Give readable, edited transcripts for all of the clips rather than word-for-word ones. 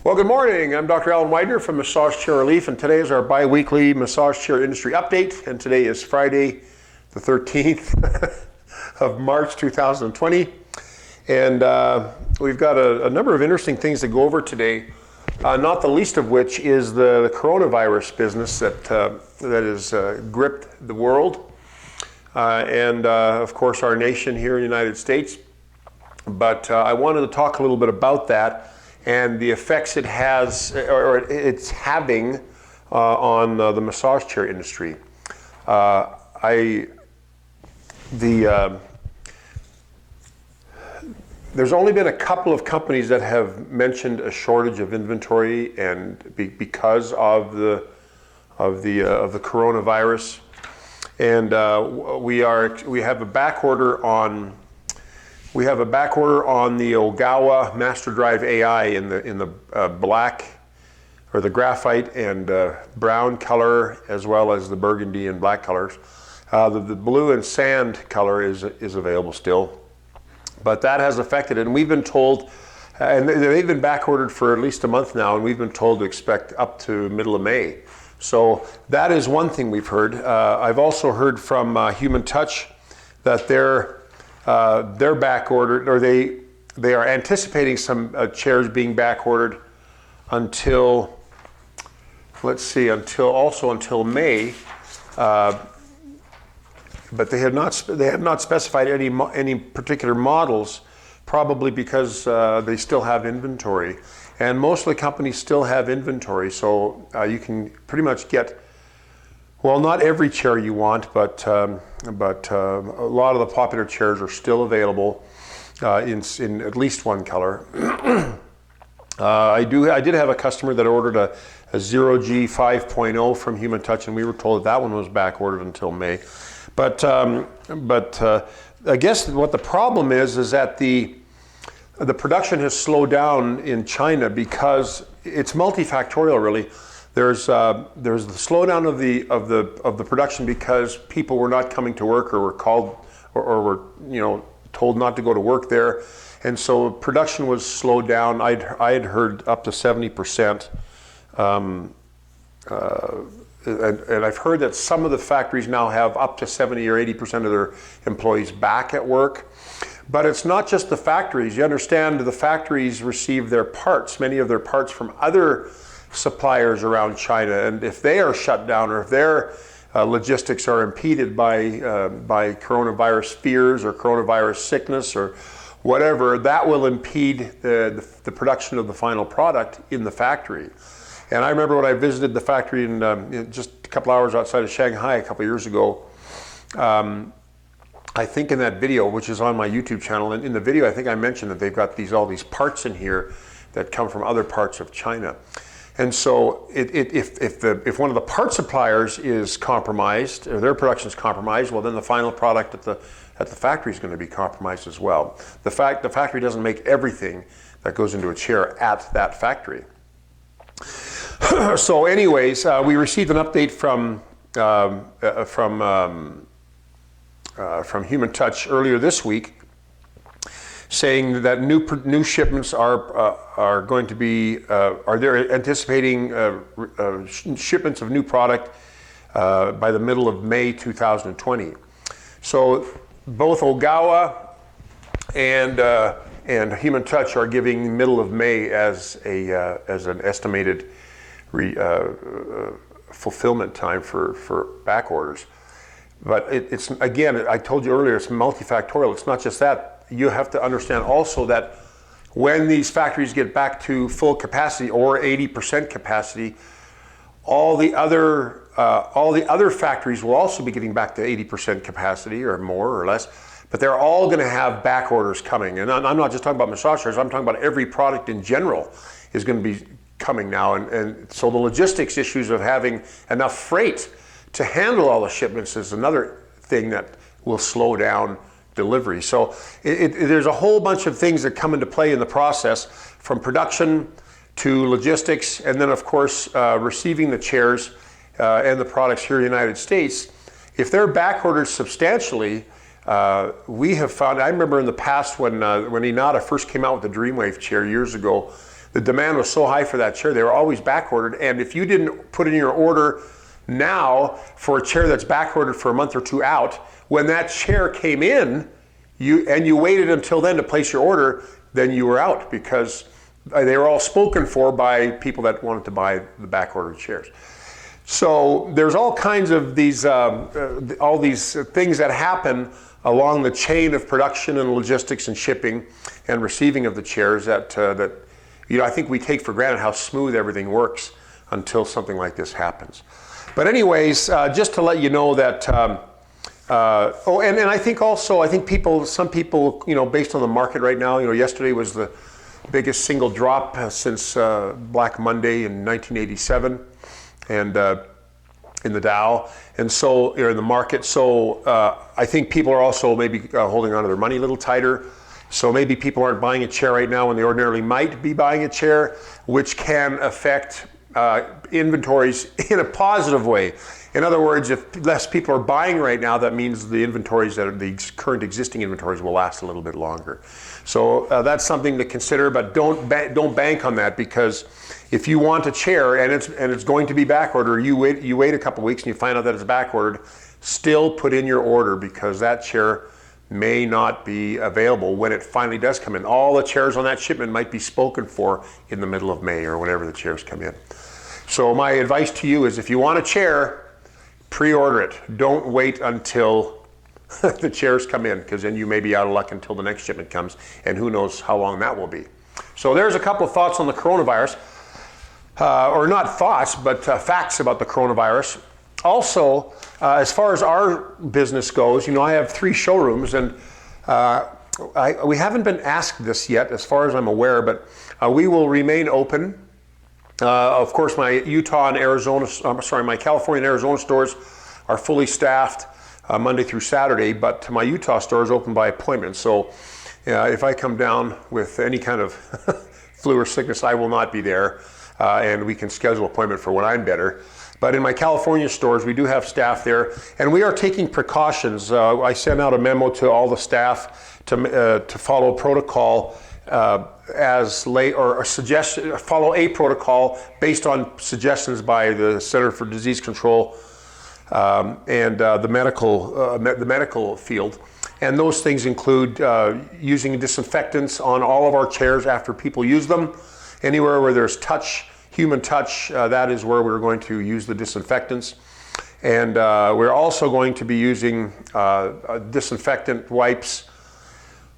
Well, good morning. I'm Dr. Alan Widener from Massage Chair Relief, and today is our bi-weekly massage chair industry update. And today is Friday, the 13th of March 2020. And we've got a number of interesting things to go over today, not the least of which is the coronavirus business that has gripped the world and of course our nation here in the United States. But I wanted to talk a little bit about that and the effects it has, or it's having on the massage chair industry. There's only been a couple of companies that have mentioned a shortage of inventory, and because of the coronavirus, and we have a back order on. We have a back order on the Ogawa Master Drive AI in the black, or the graphite and brown color, as well as the burgundy and black colors. The blue and sand color is available still, but that has affected it. And we've been told, and they've been back ordered for at least a month now, and we've been told to expect up to middle of May. So that is one thing we've heard. I've also heard from Human Touch that they're back ordered, or they are anticipating some chairs being back ordered until, let's see, until May, but they have not specified any particular models, probably because they still have inventory, and most of the companies still have inventory, so you can pretty much get, well, not every chair you want, but a lot of the popular chairs are still available in at least one color. I did have a customer that ordered a 0G 5.0 from Human Touch, and we were told that one was back ordered until May. But I guess what the problem is that the production has slowed down in China because it's multifactorial, really. There's the slowdown of the production because people were not coming to work, or were called, or were told not to go to work there, and so production was slowed down. I had heard up to 70%, and I've heard that some of the factories now have up to 70 or 80% of their employees back at work. But it's not just the factories. You understand, the factories receive their parts, many of their parts, from other suppliers around China, and if they are shut down, or if their logistics are impeded by coronavirus fears or coronavirus sickness or whatever, that will impede the production of the final product in the factory. And I remember when I visited the factory in just a couple hours outside of Shanghai a couple years ago. I think in that video, which is on my YouTube channel, and in the video I think I mentioned that they've got all these parts in here that come from other parts of China. And so if one of the part suppliers is compromised, or their production is compromised, well, then the final product at the factory is going to be compromised as well. The factory doesn't make everything that goes into a chair at that factory. So anyways, we received an update from Human Touch earlier this week, saying that new shipments are going to be, they're anticipating shipments of new product by the middle of May 2020. So both Ogawa and Human Touch are giving middle of May as an estimated fulfillment time for back orders. But it's, again, I told you earlier, it's multifactorial. It's not just that. You have to understand also that when these factories get back to full capacity, or 80% capacity, all the other factories will also be getting back to 80% capacity, or more or less. But they're all going to have back orders coming. And I'm not just talking about massage chairs. I'm talking about every product in general is going to be coming now. And so the logistics issues of having enough freight to handle all the shipments is another thing that will slow down delivery. So there's a whole bunch of things that come into play in the process, from production to logistics, and then of course receiving the chairs and the products here in the United States. If they're back ordered substantially, we have found, I remember in the past when Inada first came out with the Dreamwave chair years ago, the demand was so high for that chair, they were always back ordered. And if you didn't put in your order now for a chair that's back ordered for a month or two out, when that chair came in, you waited until then to place your order, then you were out, because they were all spoken for by people that wanted to buy the back ordered chairs. So there's all kinds of these, all these things that happen along the chain of production and logistics and shipping and receiving of the chairs that I think we take for granted how smooth everything works until something like this happens. But anyways, just to let you know that, and I think also, some people, based on the market right now, yesterday was the biggest single drop since Black Monday in 1987, and in the Dow, and so in the market. So I think people are also maybe holding on to their money a little tighter. So maybe people aren't buying a chair right now when they ordinarily might be buying a chair, which can affect inventories in a positive way. In other words, if less people are buying right now, that means the inventories that are the current existing inventories will last a little bit longer. So that's something to consider, but don't bank on that, because if you want a chair and it's going to be back ordered, you wait a couple weeks and you find out that it's back ordered, still put in your order, because that chair may not be available when it finally does come in. All the chairs on that shipment might be spoken for in the middle of May or whenever the chairs come in. So my advice to you is, if you want a chair, pre-order it. Don't wait until the chairs come in, because then you may be out of luck until the next shipment comes, and who knows how long that will be. So there's a couple of thoughts on the coronavirus, or not thoughts, but facts about the coronavirus. Also, as far as our business goes, I have 3 showrooms, and we haven't been asked this yet, as far as I'm aware, but we will remain open. Of course, my my California and Arizona stores are fully staffed Monday through Saturday, but my Utah store is open by appointment. So if I come down with any kind of flu or sickness, I will not be there, and we can schedule an appointment for when I'm better. But in my California stores, we do have staff there, and we are taking precautions. I sent out a memo to all the staff to follow protocol follow a protocol based on suggestions by the Center for Disease Control and the medical field. And those things include using disinfectants on all of our chairs after people use them. Anywhere where there's human touch, that is where we're going to use the disinfectants. And we're also going to be using disinfectant wipes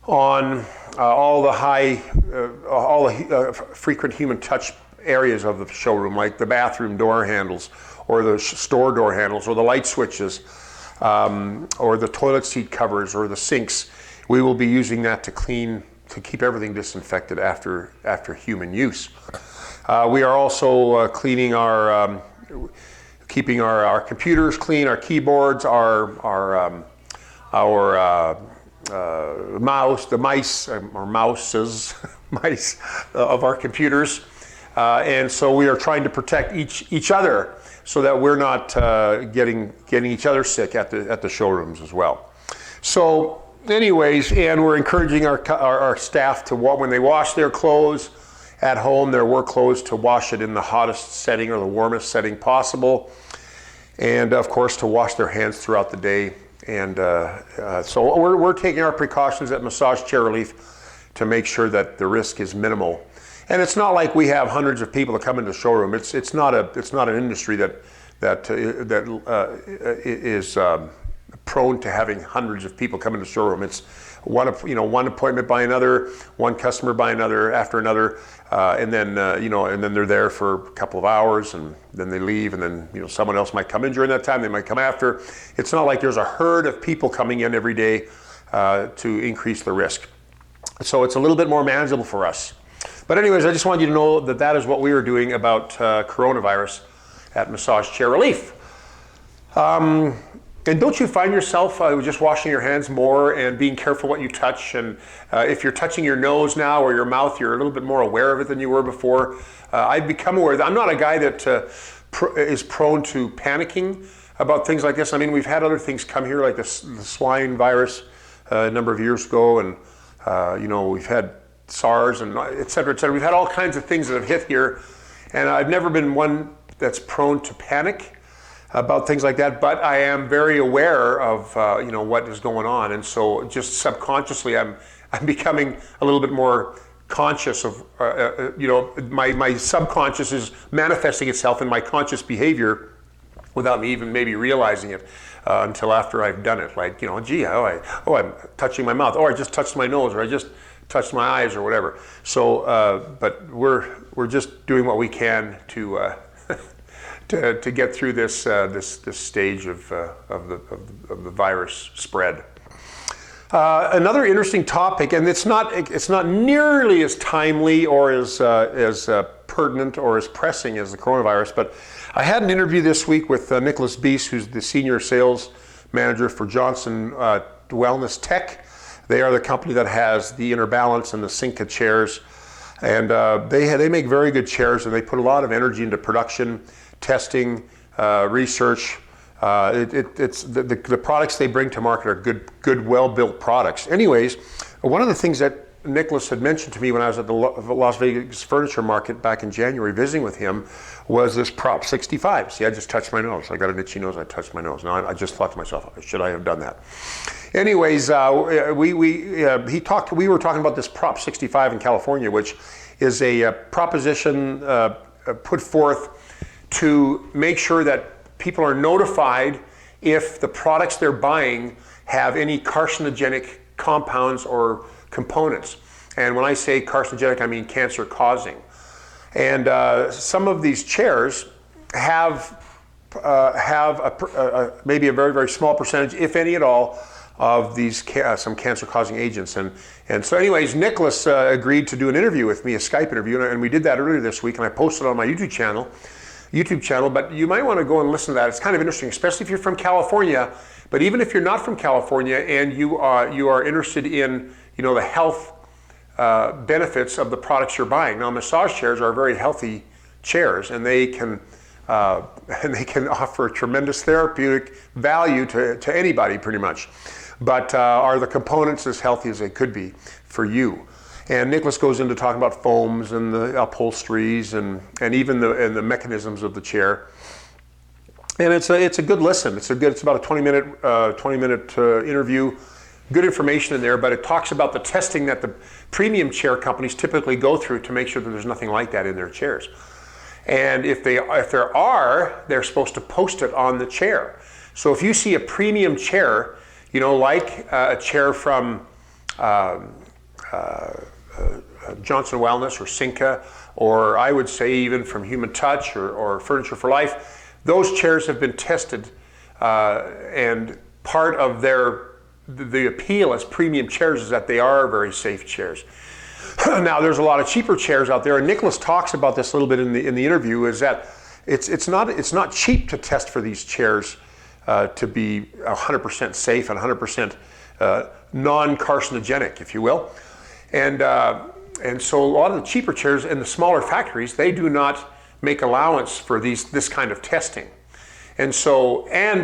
on all the frequent human touch areas of the showroom, like the bathroom door handles, or the store door handles, or the light switches, or the toilet seat covers, or the sinks. We will be using that to keep everything disinfected after human use. We are also cleaning keeping our computers clean, our keyboards, our mice of our computers, and so we are trying to protect each other so that we're not getting each other sick at the showrooms as well. So, anyways, and we're encouraging our staff to, when they wash their clothes at home, their work clothes, to wash it in the hottest setting or the warmest setting possible, and of course to wash their hands throughout the day. And so we're taking our precautions at Massage Chair Relief to make sure that the risk is minimal. And it's not like we have hundreds of people that come into the showroom. It's not an industry that is prone to having hundreds of people come into the showroom. It's one appointment by another, one customer by another after another, and then they're there for a couple of hours, and then they leave, and then someone else might come in during that time. They might come after. It's not like there's a herd of people coming in every day to increase the risk. So it's a little bit more manageable for us. But anyways, I just wanted you to know that is what we are doing about coronavirus at Massage Chair Relief. And don't you find yourself just washing your hands more and being careful what you touch? And if you're touching your nose now or your mouth, you're a little bit more aware of it than you were before. I've become aware that I'm not a guy that is prone to panicking about things like this. I mean, we've had other things come here, like the swine virus a number of years ago, and we've had SARS and et cetera, et cetera. We've had all kinds of things that have hit here, and I've never been one that's prone to panic about things like that, but I am very aware of what is going on, and so just subconsciously I'm becoming a little bit more conscious of my subconscious is manifesting itself in my conscious behavior without me even maybe realizing it until after I've done it. Like, gee, I'm touching my mouth, or I just touched my nose, or I just touched my eyes, or whatever. So, but we're just doing what we can to to get through this this stage of the virus spread. Another interesting topic, and it's not nearly as timely or as pertinent or as pressing as the coronavirus, but I had an interview this week with Nicholas Bies, who's the senior sales manager for Johnson Wellness Tech. They are the company that has the Inner Balance and the Cinca chairs, and they make very good chairs, and they put a lot of energy into production, testing, research. It's the products they bring to market are good, well-built products. Anyways, one of the things that Nicholas had mentioned to me when I was at the Las Vegas Furniture Market back in January visiting with him was this Prop 65. See, I just touched my nose. I got an itchy nose, I touched my nose. Now I just thought to myself, should I have done that? Anyways, we were talking about this Prop 65 in California, which is a proposition put forth to make sure that people are notified if the products they're buying have any carcinogenic compounds or components. And when I say carcinogenic, I mean cancer causing. And some of these chairs have maybe a very, very small percentage, if any at all, of these some cancer causing agents. And so anyways, Nicholas agreed to do an interview with me, a Skype interview, and we did that earlier this week, and I posted it on my YouTube channel, but you might want to go and listen to that. It's kind of interesting, especially if you're from California. But even if you're not from California and you are interested in the health benefits of the products you're buying. Now, massage chairs are very healthy chairs, and they can offer tremendous therapeutic value to anybody pretty much. But are the components as healthy as they could be for you? And Nicholas goes into talking about foams and the upholsteries and even the mechanisms of the chair. And it's a good listen. It's about a 20-minute interview. Good information in there, but it talks about the testing that the premium chair companies typically go through to make sure that there's nothing like that in their chairs. And if there are, they're supposed to post it on the chair. So if you see a premium chair, like a chair from Johnson Wellness or Cinca, or I would say even from Human Touch or Furniture for Life, those chairs have been tested, and part of the appeal as premium chairs is that they are very safe chairs. Now, there's a lot of cheaper chairs out there, and Nicholas talks about this a little bit in the interview. Is that it's not cheap to test for these chairs to be 100% safe and 100% non-carcinogenic, if you will. And so a lot of the cheaper chairs in the smaller factories, they do not make allowance for this kind of testing. And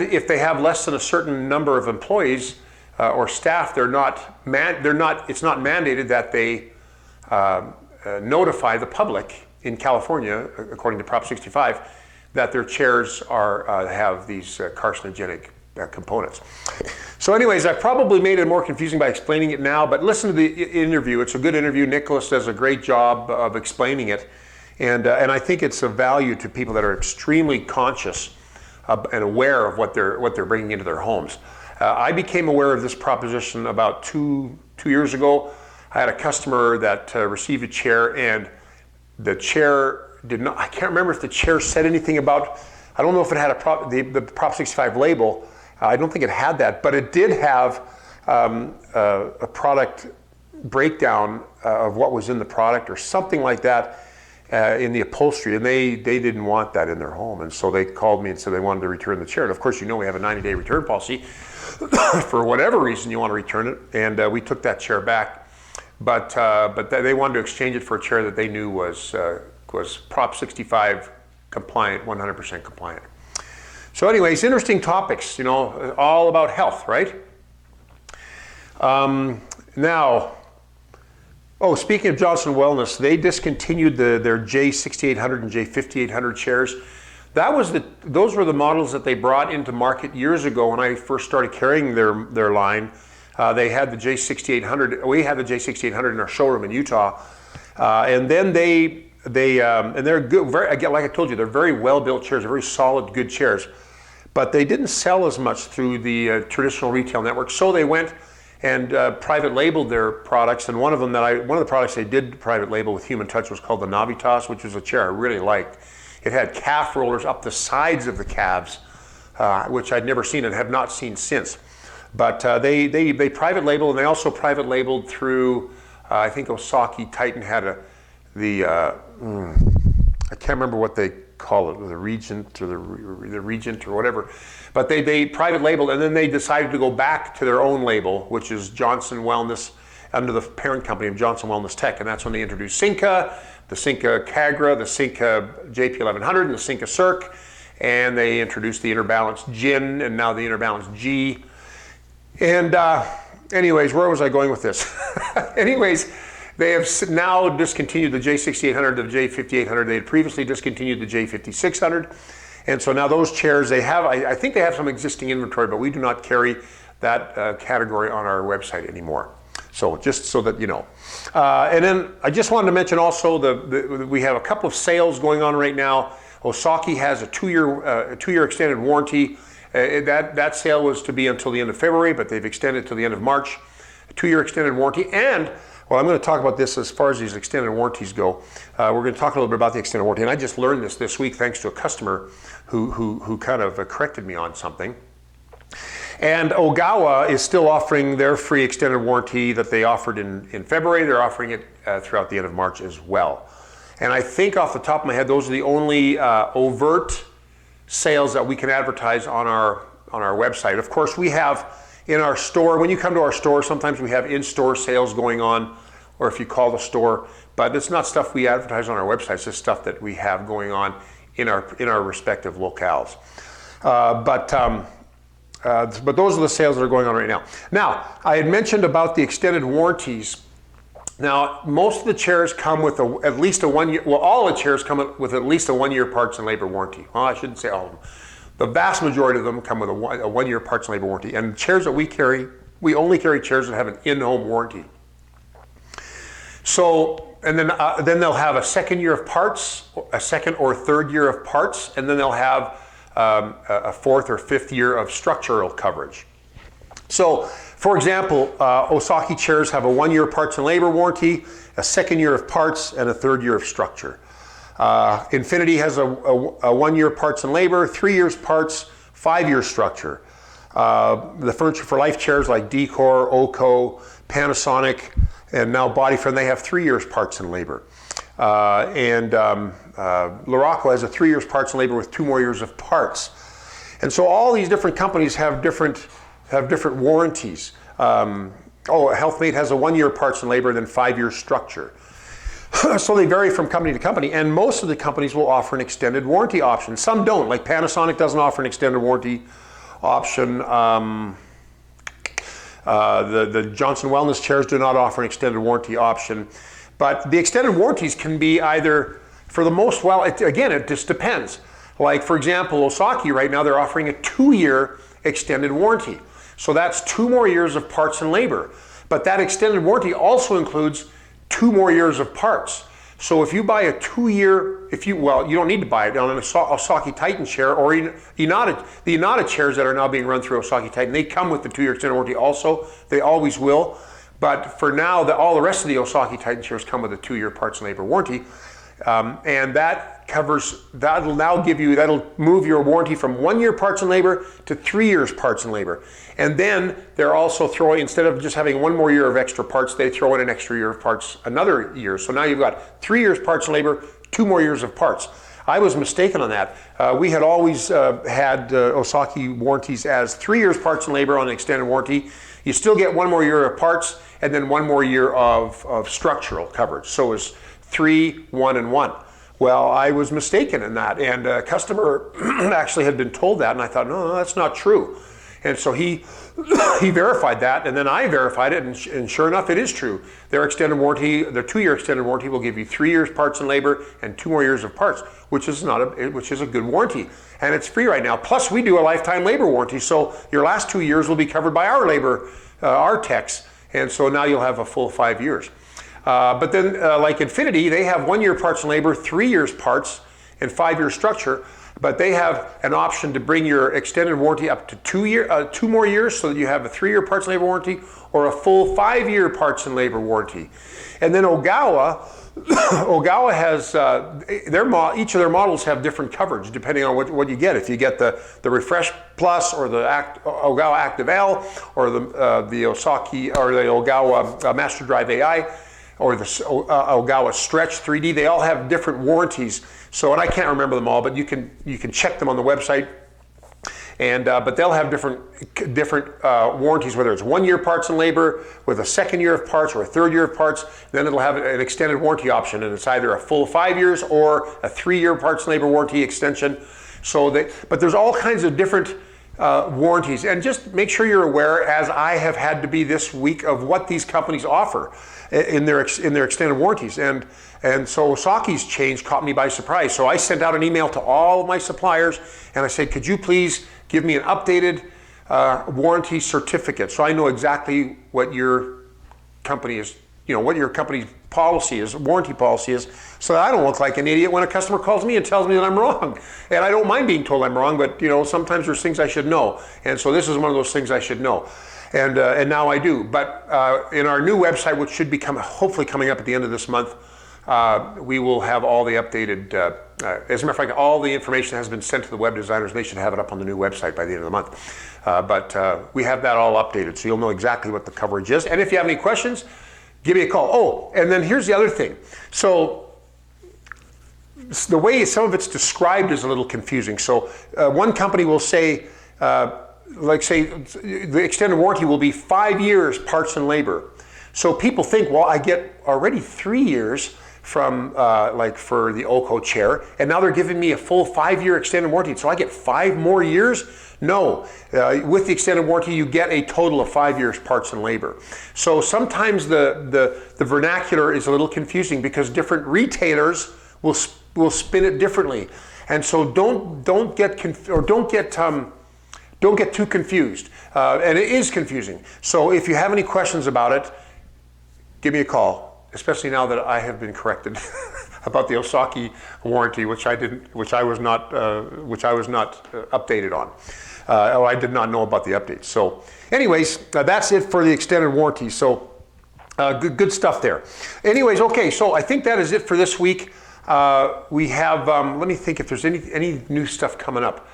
if they have less than a certain number of employees or staff, it's not mandated that they notify the public in California, according to Prop 65, that their chairs have these carcinogenic components. So anyways, I probably made it more confusing by explaining it now, but listen to the interview. It's a good interview. Nicholas does a great job of explaining it, and I think it's of value to people that are extremely conscious and aware of what they're bringing into their homes. I became aware of this proposition about two years ago. I had a customer that received a chair, and the chair did not, I can't remember if the chair said anything about, I don't know if it had the Prop 65 label. I don't think it had that, but it did have a product breakdown of what was in the product or something like that in the upholstery, and they didn't want that in their home, and so they called me and said they wanted to return the chair. And of course, we have a 90-day return policy. For whatever reason you want to return it, and we took that chair back, but they wanted to exchange it for a chair that they knew was Prop 65 compliant, 100% compliant. So anyways, interesting topics, all about health, right? Now, Oh, speaking of Johnson Wellness, they discontinued their J6800 and J5800 chairs. Those were the models that they brought into market years ago when I first started carrying their line. They had the J6800. We had the J6800 in our showroom in Utah, and then and they're good. Again, like I told you, they're very well built chairs. They're very solid, good chairs. But they didn't sell as much through the traditional retail network, so they went and private labeled their products. And one of the products they did private label with human touch was called the Navitas, which was a chair I really liked. It had calf rollers up the sides of the calves, which I'd never seen and have not seen since. But they private labeled, and they also private labeled through, I think Osaki Titan had I can't remember what they call it, the Regent or the Regent or whatever. But they private labeled, and then they decided to go back to their own label, which is Johnson Wellness, under the parent company of Johnson Wellness Tech. And that's when they introduced Cinca, the Cinca Cagra, the Cinca JP1100, and the Cinca Circ. And they introduced the Interbalance Gin, and now the Interbalance G. And anyways, where was I going with this? Anyways, they have now discontinued the J6800 and the J5800. They had previously discontinued the J5600. And so now those chairs, I think they have some existing inventory, but we do not carry that category on our website anymore. So just so that you know. And then I just wanted to mention also we have a couple of sales going on right now. Osaki has a two-year extended warranty. That sale was to be until the end of February, but they've extended to the end of March. A 2-year extended warranty. And well, I'm going to talk about this as far as these extended warranties go. We're going to talk a little bit about the extended warranty, and I just learned this week thanks to a customer who kind of corrected me on something. And Ogawa is still offering their free extended warranty that they offered in February. They're offering it throughout the end of March as well. And I think off the top of my head, those are the only overt sales that we can advertise on our website. Of course, we have in our store, when you come to our store, sometimes we have in-store sales going on, or if you call the store, but it's not stuff we advertise on our website. It's just stuff that we have going on in our respective locales. But those are the sales that are going on right now. Now, I had mentioned about the extended warranties. Now, most of the chairs come with at least a 1 year, well, all the chairs come with at least a 1-year parts and labor warranty. Well, I shouldn't say all of them. The vast majority of them come with a 1-year parts and labor warranty. And chairs that we carry, we only carry chairs that have an in-home warranty. So, and then they'll have a 2nd year of parts, a 2nd or 3rd year of parts, and then they'll have a 4th or 5th year of structural coverage. So, for example, Osaki chairs have a 1-year parts and labor warranty, a 2nd year of parts, and a 3rd year of structure. Infinity has a 1-year parts and labor, 3 years parts, 5-year structure. The Furniture for Life chairs like Decor, Oco, Panasonic, and now Bodyframe, they have 3 years parts and labor. Luraco has a 3 years parts and labor with 2 more years of parts. And so all these different companies have different warranties. HealthMate has a 1-year parts and labor and then 5-year structure. So they vary from company to company, and most of the companies will offer an extended warranty option. Some don't, like Panasonic doesn't offer an extended warranty option. The Johnson Wellness chairs do not offer an extended warranty option. But the extended warranties can be either, for the most, well, again, it just depends. Like, for example, Osaki right now, they're offering a 2-year extended warranty. So that's 2 more years of parts and labor. But that extended warranty also includes 2 more years of parts. So if you buy a 2-year, you don't need to buy it on an Osaki Titan chair or the Inada chairs that are now being run through Osaki Titan, they come with the 2-year extended warranty also. They always will. But for now, all the rest of the Osaki Titan chairs come with a 2-year parts and labor warranty. And that'll move your warranty from 1 year parts and labor to 3 years parts and labor. And then they're also throwing, instead of just having 1 more year of extra parts, they throw in an extra year of parts another year. So now you've got 3 years parts and labor, 2 more years of parts. I was mistaken on that. We had always had Osaki warranties as 3 years parts and labor on an extended warranty. You still get 1 more year of parts and then 1 more year of structural coverage. So it's 3, 1, and 1. Well, I was mistaken in that, and a customer actually had been told that, and I thought, no, that's not true. And so he verified that, and then I verified it, and sure enough, it is true. Their extended warranty, their 2-year extended warranty, will give you 3 years parts and labor and 2 more years of parts, which is a good warranty, and it's free right now. Plus, we do a lifetime labor warranty, so your last 2 years will be covered by our labor, our techs, and so now you'll have a full 5 years. But then, like Infinity, they have 1 year parts and labor, 3 years parts, and 5 year structure. But they have an option to bring your extended warranty up to 2 more years, so that you have a 3 year parts and labor warranty or a full 5 year parts and labor warranty. And then Ogawa has each of their models have different coverage depending on what you get. If you get the Refresh Plus or the Ogawa Active L or the Osaki or the Ogawa Master Drive AI or the Ogawa Stretch 3D, they all have different warranties. So, and I can't remember them all, but you can check them on the website. And but they'll have different warranties, whether it's 1 year parts and labor with a 2nd year of parts or a 3rd year of parts. Then it'll have an extended warranty option, and it's either a full 5 years or a 3 year parts and labor warranty extension. But there's all kinds of different warranties, and just make sure you're aware, as I have had to be this week, of what these companies offer in their extended warranties. And so Osaki's change caught me by surprise. So I sent out an email to all of my suppliers, and I said, could you please give me an updated warranty certificate so I know exactly what your company is, what your company's policy is, warranty policy is, so that I don't look like an idiot when a customer calls me and tells me that I'm wrong. And I don't mind being told I'm wrong, but sometimes there's things I should know. And so this is one of those things I should know. And now I do. But in our new website, which should be hopefully coming up at the end of this month, we will have all the updated, as a matter of fact, all the information has been sent to the web designers. They should have it up on the new website by the end of the month. But we have that all updated, so you'll know exactly what the coverage is. And if you have any questions, give me a call. Oh, and then here's the other thing. So the way some of it's described is a little confusing. So one company will say, the extended warranty will be 5 years parts and labor. So people think, well, I get already 3 years from for the Oko chair, and now they're giving me a full 5 year extended warranty, so I get 5 more years? No, with the extended warranty, you get a total of 5 years parts and labor. So sometimes the vernacular is a little confusing because different retailers will spin it differently, and so don't get too confused, and it is confusing. So if you have any questions about it, give me a call, especially now that I have been corrected about the Osaki warranty, which I was not updated on. I did not know about the updates. So anyways, that's it for the extended warranty. So good stuff there. Anyways, okay, so I think that is it for this week. We have, let me think if there's any new stuff coming up.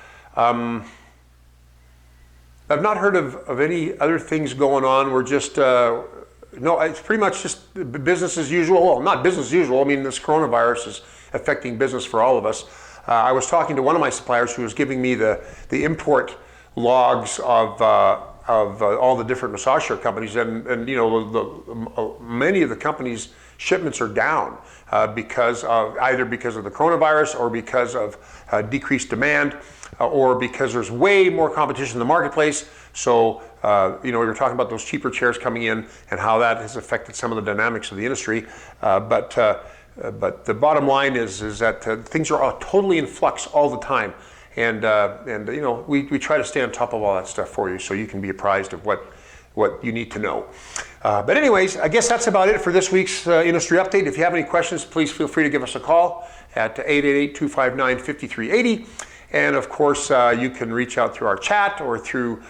I've not heard of any other things going on. We're just, no, it's pretty much just business as usual. Well, not business as usual. I mean, this coronavirus is affecting business for all of us. I was talking to one of my suppliers who was giving me the import logs of all the different massage chair companies, and many of the companies' shipments are down either because of the coronavirus or because of decreased demand, or because there's way more competition in the marketplace. So, we were talking about those cheaper chairs coming in and how that has affected some of the dynamics of the industry. But the bottom line is that things are totally in flux all the time. And we try to stay on top of all that stuff for you so you can be apprised of what you need to know. But anyways, I guess that's about it for this week's industry update. If you have any questions, please feel free to give us a call at 888-259-5380. And of course, you can reach out through our chat or through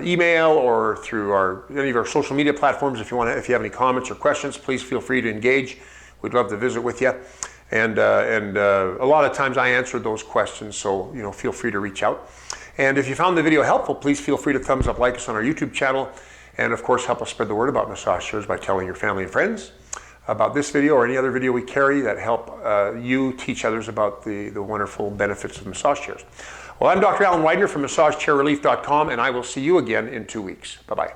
email or through any of our social media platforms. If you have any comments or questions, please feel free to engage. We'd love to visit with you. And a lot of times I answer those questions, so feel free to reach out. And if you found the video helpful, please feel free to thumbs up, like us on our YouTube channel, and of course help us spread the word about massage chairs by telling your family and friends about this video or any other video we carry that help you teach others about the wonderful benefits of massage chairs. Well, I'm Dr. Alan Widener from MassageChairRelief.com, and I will see you again in 2 weeks. Bye-bye.